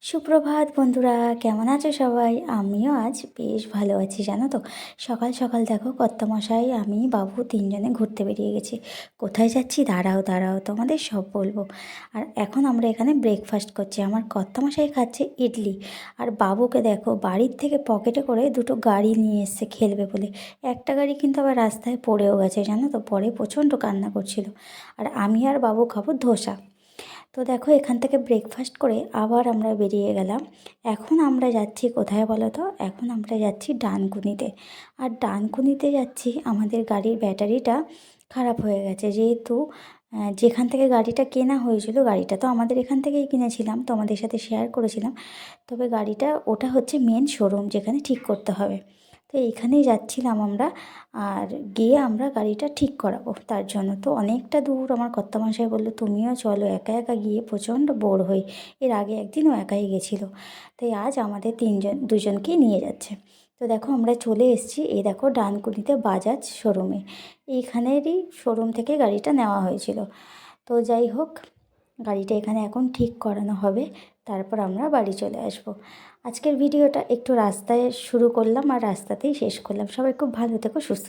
সুপ্রভাত বন্ধুরা, কেমন আছো সবাই? আমিও আজ বেশ ভালো আছি, জানো তো। সকাল সকাল দেখো কর্তামশাই, আমি, বাবু তিনজনে ঘুরতে বেরিয়ে গেছি। কোথায় যাচ্ছি দাঁড়াও দাঁড়াও, তোমাদের সব বলবো। আর এখন আমরা এখানে ব্রেকফাস্ট করছি। আমার কর্তামশাই খাচ্ছে ইডলি, আর বাবুকে দেখো বাড়ির থেকে পকেটে করে দুটো গাড়ি নিয়ে এসছে খেলবে বলে। একটা গাড়ি কিন্তু আবার রাস্তায় পড়েও গেছে, জানো তো, পরে প্রচণ্ড কান্না করছিল। আর আমি আর বাবু খাবো ধোসা। তো দেখো এখান থেকে ব্রেকফাস্ট করে আবার আমরা বেরিয়ে গেলাম। এখন আমরা যাচ্ছি কোথায় বলো তো? এখন আমরা যাচ্ছি ডানকুনিতে। আর ডানকুনিতে যাচ্ছি, আমাদের গাড়ির ব্যাটারিটা খারাপ হয়ে গেছে। যেহেতু যেখান থেকে গাড়িটা কেনা হয়েছিল, গাড়িটা তো আমাদের এখান থেকেই কিনেছিলাম, তোমাদের সাথে শেয়ার করেছিলাম। তবে গাড়িটা ওটা হচ্ছে মেন শোরুম, যেখানে ঠিক করতে হবে। তো এইখানেই যাচ্ছিলাম আমরা, আর গিয়ে আমরা গাড়িটা ঠিক করাবো। তার জন্য তো অনেকটা দূর। আমার কর্তামশাই বললো তুমিও চলো, একা একা গিয়ে প্রচণ্ড বোর হই। এর আগে একদিনও একাই গেছিলো, তাই আজ আমাদের দুজনকেই নিয়ে যাচ্ছে। তো দেখো আমরা চলে এসেছি, এই দেখো ডানকুনিতে বাজাজ শোরুমে। এইখানেরই শোরুম থেকে গাড়িটা নেওয়া হয়েছিল। তো যাই হোক, গাড়িটা এখানে এখন ঠিক করানো হবে, তারপর আমরা বাড়ি চলে আসব। আজকের ভিডিওটা একটু রাস্তায় শুরু করলাম আর রাস্তাতেই শেষ করলাম। সবাই খুব ভালো থেকো, সুস্থ